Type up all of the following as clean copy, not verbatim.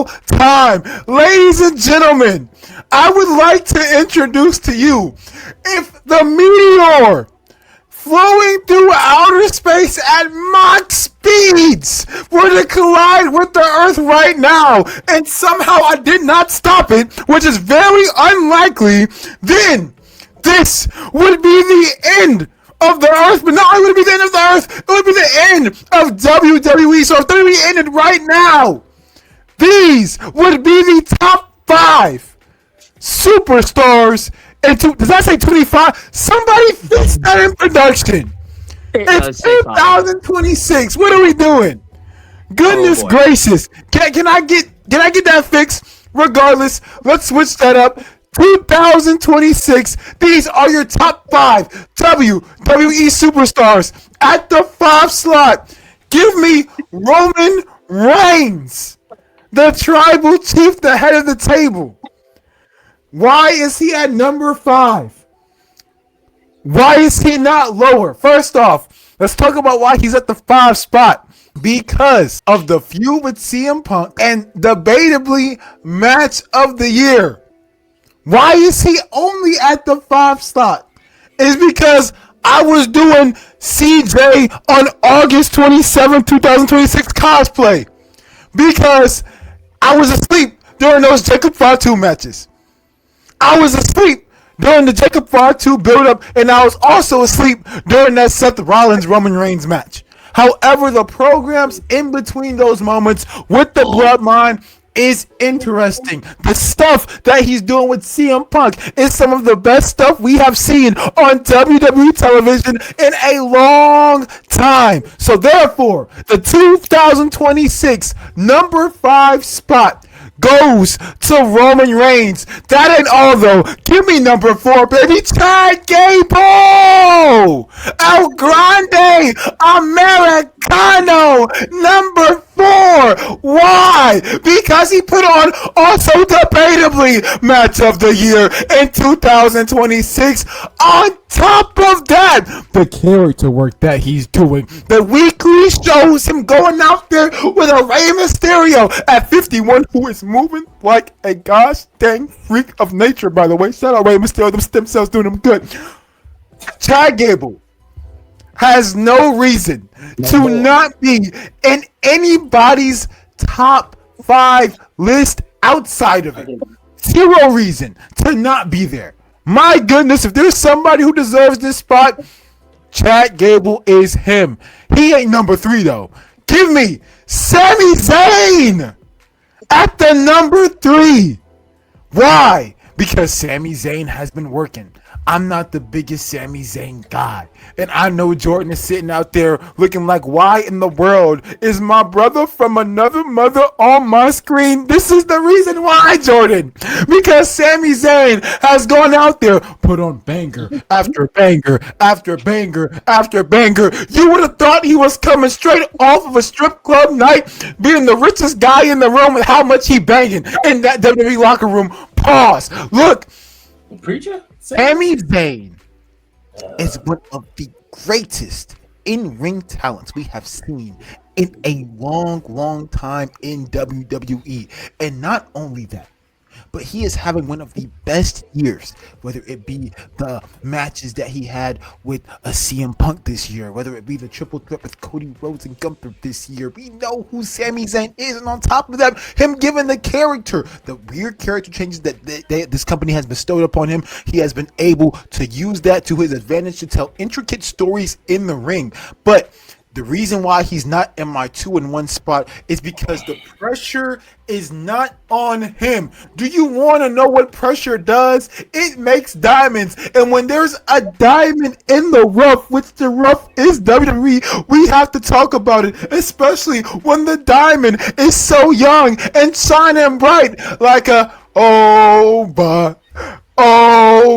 time. Ladies and gentlemen, I would like to introduce to you if the meteor flowing through outer space at Mach speeds were to collide with the Earth right now, and somehow I did not stop it, which is very unlikely, then this would be the end of the Earth. But not only would it be the end of the Earth, it would be the end of WWE. So if WWE ended right now, these would be the top 5 superstars. And does that say 25? Somebody fix that in production. It's 2026. What are we doing? Goodness gracious! Can I get that fixed? Regardless, let's switch that up. 2026. These are your top 5 WWE superstars at the 5 slot. Give me Roman Reigns, the tribal chief, the head of the table. Why is he at number 5? Why is he not lower? First off, let's talk about why he's at the 5 spot. Because of the feud with CM Punk and debatably match of the year. Why is he only at the 5 slot? It's because I was doing CJ on August 27, 2026 cosplay. Because I was asleep during those Jacob Fatu matches. I was asleep during the Jacob Fatu build-up, and I was also asleep during that Seth Rollins-Roman Reigns match. However, the programs in between those moments with the Bloodline is interesting. The stuff that he's doing with CM Punk is some of the best stuff we have seen on WWE television in a long time. So therefore, the 2026 number 5 spot goes to Roman Reigns. That ain't all though. Give me number 4, baby. Chad Gable, El Grande Americano, number 4. Why? Because he put on also debatably match of the year in 2026. On top of that, the character work that he's doing, the weekly shows, him going out there with a Rey Mysterio at 51, who is moving like a gosh dang freak of nature, by the way. Shout out Rey Mysterio, them stem cells doing him good. Chad Gable has no reason to not be in anybody's top 5 list outside of it. Zero reason to not be there. My goodness, if there's somebody who deserves this spot, Chad Gable is him. He ain't number 3 though. Give me Sami Zayn at the number 3. Why? Because Sami Zayn has been working. I'm not the biggest Sami Zayn guy. And I know Jordan is sitting out there looking like, why in the world is my brother from another mother on my screen? This is the reason why, Jordan. Because Sami Zayn has gone out there, put on banger after banger after banger after banger. You would have thought he was coming straight off of a strip club night, being the richest guy in the room with how much he banging in that WWE locker room. Pause. Look. Preacher? Sami Zayn is one of the greatest in-ring talents we have seen in a long, long time in WWE. And not only that, but he is having one of the best years, whether it be the matches that he had with a CM Punk this year, whether it be the triple threat with Cody Rhodes and Gunther this year. We know who Sami Zayn is, and on top of that, him giving the character, the weird character changes that this company has bestowed upon him, he has been able to use that to his advantage to tell intricate stories in the ring. But the reason why he's not in my 2 and 1 spot is because the pressure is not on him. Do you want to know what pressure does? It makes diamonds. And when there's a diamond in the rough, which the rough is WWE, we have to talk about it, especially when the diamond is so young and shining bright like a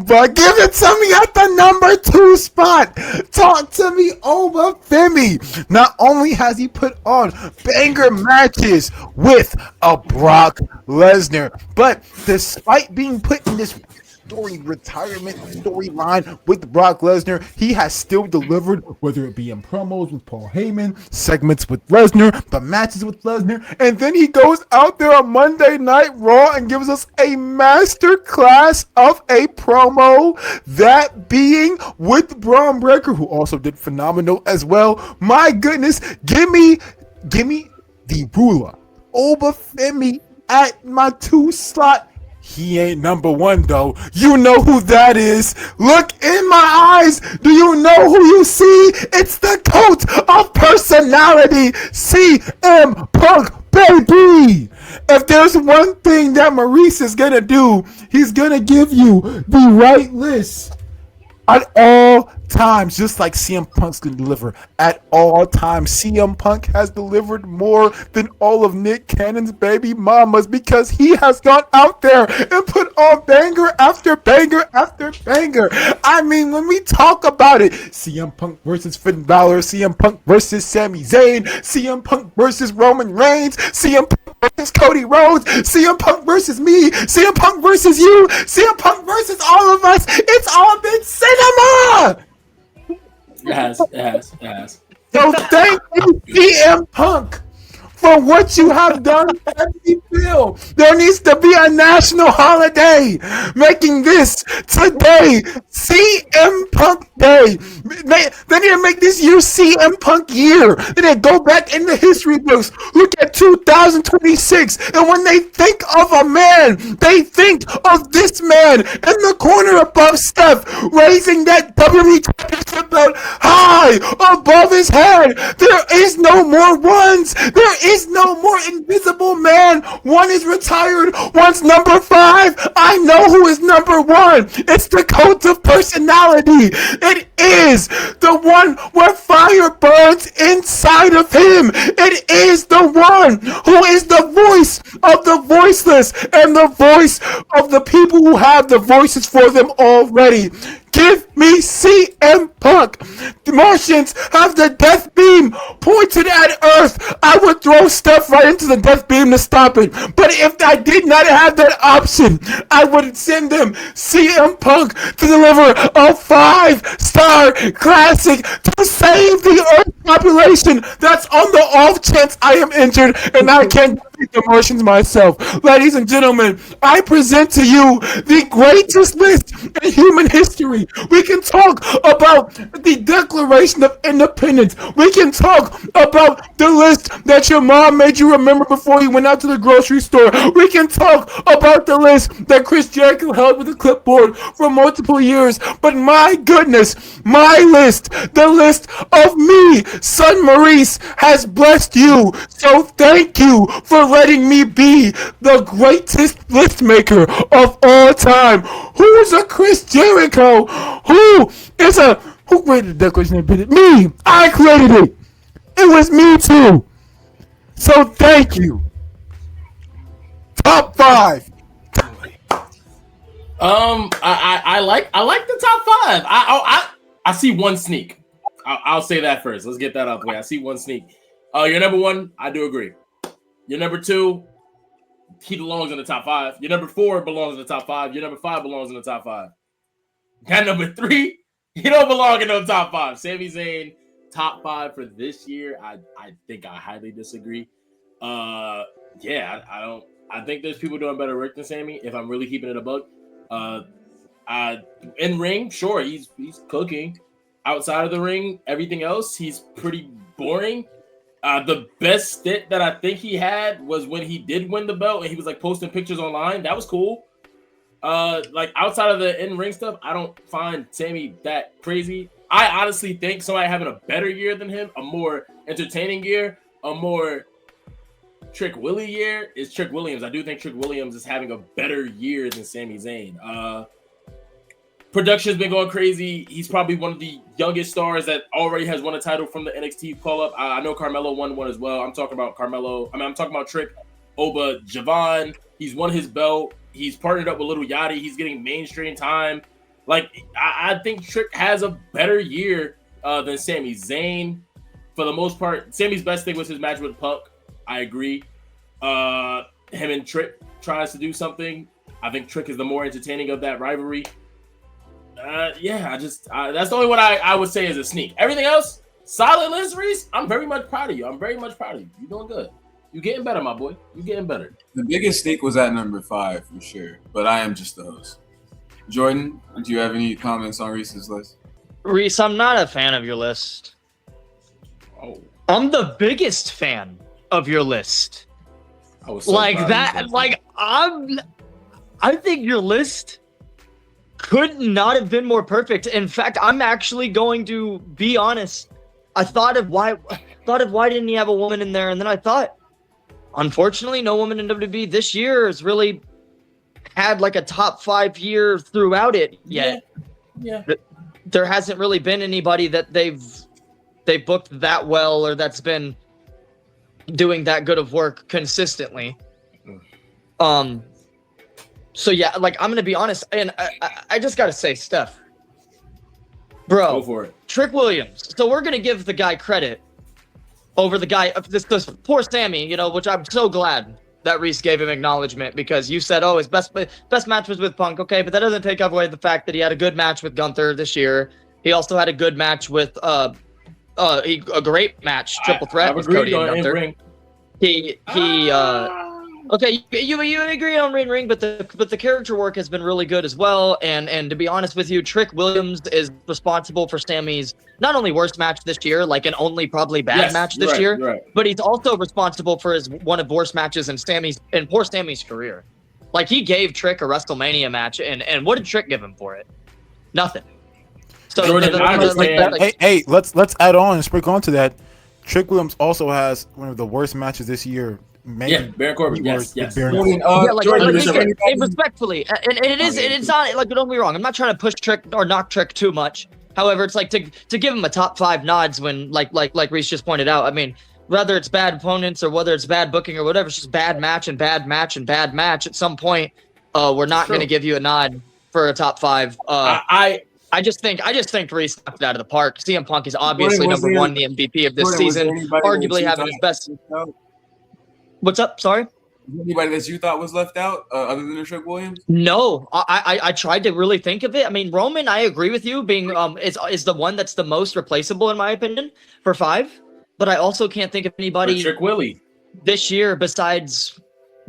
but give it to me at the number 2 spot. Talk to me over Femi. Not only has he put on banger matches with a Brock Lesnar, but despite being put in this storied retirement storyline with Brock Lesnar. He has still delivered, whether it be in promos with Paul Heyman, segments with Lesnar, the matches with Lesnar, and then he goes out there on Monday Night Raw and gives us a master class of a promo, that being with Braun Breaker, who also did phenomenal as well. My goodness, give me the ruler, Obafemi, at my 2 slot. He ain't number 1 though. You know who that is. Look in my eyes. Do you know who you see? It's the cult of personality, CM Punk, baby. If there's one thing that Maurice is gonna do, he's gonna give you the right list at all times, just like CM Punk's gonna deliver at all times. CM Punk has delivered more than all of Nick Cannon's baby mamas, because he has gone out there and put on banger after banger after banger. I mean, when we talk about it, CM Punk versus Finn Balor, CM Punk versus Sami Zayn, CM Punk versus Roman Reigns, CM Punk versus Cody Rhodes, CM Punk versus me, CM Punk versus you, CM Punk versus all of us. It's all been cinema. It has. So thank you, CM Punk, for what you have done for me, Bill. There needs to be a national holiday making this today CM Punk Day. They need to make this year CM Punk year. They need to go back in the history books. Look at 2026, and when they think of a man, they think of this man in the corner above Steph, raising that WWE Championship belt high above his head. There is no more ones. There is no more invisible man. One is retired. One's number 5. I know who is number 1. It's the cult of personality. It is the one where fire burns inside of him. It is the one who is the voice of the voiceless and the voice of the people who have the voices for them already. Give me CM Punk. The Martians have the death beam pointed at Earth. I would throw Steph right into the death beam to stop it. But if I did not have that option, I would send them CM Punk to deliver a 5-star classic to save the Earth population. That's on the off chance I am injured and I can't defeat the Martians myself. Ladies and gentlemen, I present to you the greatest list in human history. We can talk about the Declaration of Independence. We can talk about the list that your mom made you remember before you went out to the grocery store. We can talk about the list that Chris Jericho held with a clipboard for multiple years. But my goodness, my list, the list of me, son Maurice, has blessed you. So thank you for letting me be the greatest list maker of all time. Who's a Chris Jericho? Who created the Declaration of Independence? Me! I created it! It was me too! So thank you! Top 5! I like the top 5. I see one sneak. I'll say that first. Let's get that out the way. I see one sneak. Your number 1, I do agree. Your number 2, he belongs in the top 5. Your number 4 belongs in the top 5. Your number 5 belongs in the top 5. That number 3, he don't belong in the top 5. Sami Zayn, top 5 for this year. I think I highly disagree. I don't. I think there's people doing better work than Sami. If I'm really keeping it a buck, in ring, sure, he's cooking. Outside of the ring, everything else, he's pretty boring. The best stint that I think he had was when he did win the belt and he was like posting pictures online. That was cool. Like outside of the in-ring stuff, I don't find Sami that crazy. I honestly think somebody having a better year than him, a more entertaining year, a more Trick Willie year is Trick Williams. I do think Trick Williams is having a better year than Sami Zayn. Production's been going crazy. He's probably one of the youngest stars that already has won a title from the NXT call-up. I know Carmelo won one as well. I'm talking about Trick, Oba, Javon. He's won his belt. He's partnered up with Little Yachty. He's getting mainstream time. Like, I think Trick has a better year than Sami Zayn. For the most part, Sami's best thing was his match with Punk. I agree. Him and Trick tries to do something. I think Trick is the more entertaining of that rivalry. Yeah, that's the only one I would say is a sneak. Everything else, solid list, Reese. I'm very much proud of you. You're doing good. You're getting better, my boy. You're getting better. The biggest sneak was at number 5 for sure, but I am just the host. Jordan, do you have any comments on Reese's list? Reese, I'm not a fan of your list. Oh, I'm the biggest fan of your list. I was so Like proud of that, you. like I think your list could not have been more perfect. In fact, I'm actually going to be honest. I thought of why didn't he have a woman in there, and then I thought, unfortunately, no woman in WWE this year has really had like a top 5 year throughout it yet. Yeah. There hasn't really been anybody that they've booked that well or that's been doing that good of work consistently. So yeah, like I'm gonna be honest, and I just gotta say, Steph, bro, Go for it. Trick Williams. So we're gonna give the guy credit over the guy. This poor Sammy, which I'm so glad that Reese gave him acknowledgement, because you said, his best match was with Punk, okay, but that doesn't take away the fact that he had a good match with Gunther this year. He also had a good match with a great match, triple threat with Cody and Gunther. In-ring. Okay, you agree on ring, but the character work has been really good as well. And to be honest with you, Trick Williams is responsible for Sammy's not only worst match this year, like an only probably bad match this year, right. but he's also responsible for one of worst matches in poor Sammy's career. Like he gave Trick a WrestleMania match, and what did Trick give him for it? Nothing. So Jordan, I understand. Hey, let's add on and sprinkle onto that. Trick Williams also has one of the worst matches this year. Maybe Baron Corbin. Yes. Jordan, Jordan, Jordan, respectfully, and it's not like, don't be wrong. I'm not trying to push Trick or knock Trick too much. However, it's like to give him a top 5 nods when like Reese just pointed out. I mean, whether it's bad opponents or whether it's bad booking or whatever, it's just bad match. At some point, we're not going to give you a nod for a top 5. I just think Reese knocked it out of the park. CM Punk is obviously number 1, the MVP of this season, arguably having his best. What's up? Sorry? Anybody that you thought was left out other than Trick Williams? No, I tried to really think of it. I mean, Roman, I agree with you, being is the one that's the most replaceable in my opinion for 5. But I also can't think of anybody Trick Willie this year besides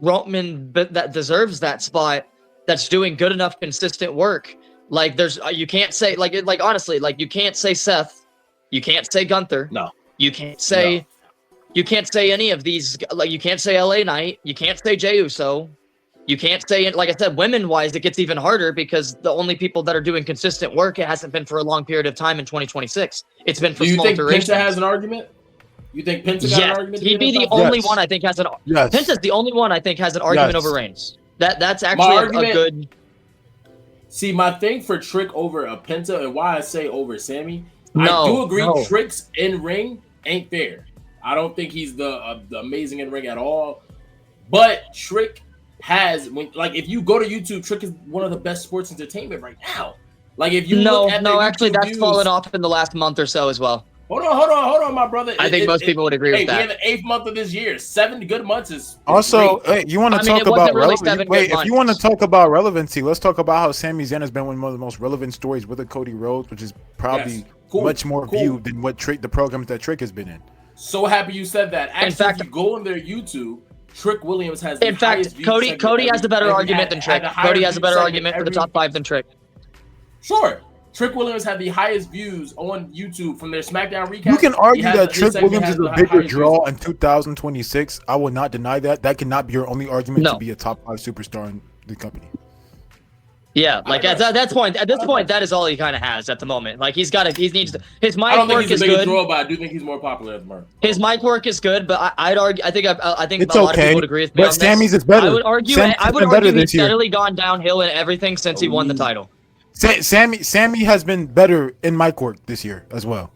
Roman that deserves that spot, that's doing good enough consistent work. Like you can't say like honestly, like you can't say Seth, you can't say Gunther. No. You can't say You can't say any of these, like you can't say LA Knight, you can't say Jey Uso, you can't say, like I said, women-wise, it gets even harder because the only people that are doing consistent work, it hasn't been for a long period of time in 2026. It's been for small durations. Do you think Penta has an argument? You think Penta got an argument? He'd be the only one I think has an Yes. Penta's the only one I think has an argument over Reigns. That's actually a good. See, my thing for Trick over a Penta and why I say over Sammy, I do agree Trick's in ring ain't fair. I don't think he's the amazing in ring at all. But Trick has, if you go to YouTube, Trick is one of the best sports entertainment right now. Like if you look at actually that's fallen off in the last month or so as well. Hold on, my brother. I think most people would agree with that. We're in the 8th month of this year. 7 good months is also. great. Hey, you want to talk about if you want to talk about relevancy, let's talk about how Sami Zayn has been one of the most relevant stories with Cody Rhodes, which is probably much more viewed than what the programs that Trick has been in. So happy you said that. Actually, in fact, if you go on their YouTube, Trick Williams has. In fact, Cody has a better argument than Trick. Cody has a better argument for the top 5 than Trick. Sure. Trick Williams had the highest views on YouTube from their SmackDown recap. You can argue that Trick Williams is a bigger draw in 2026. I will not deny that. That cannot be your only argument to be a top 5 superstar in the company. Yeah, like at this point, that is all he kind of has at the moment. Like his mic work is good. I don't think he's a bigger draw, but I do think he's more popular at the moment. His mic work is good, but I'd argue. I think it's a lot of people would agree with me. But Sammy's is better. I would argue he's steadily gone downhill in everything since he won the title. Sammy has been better in mic work this year as well.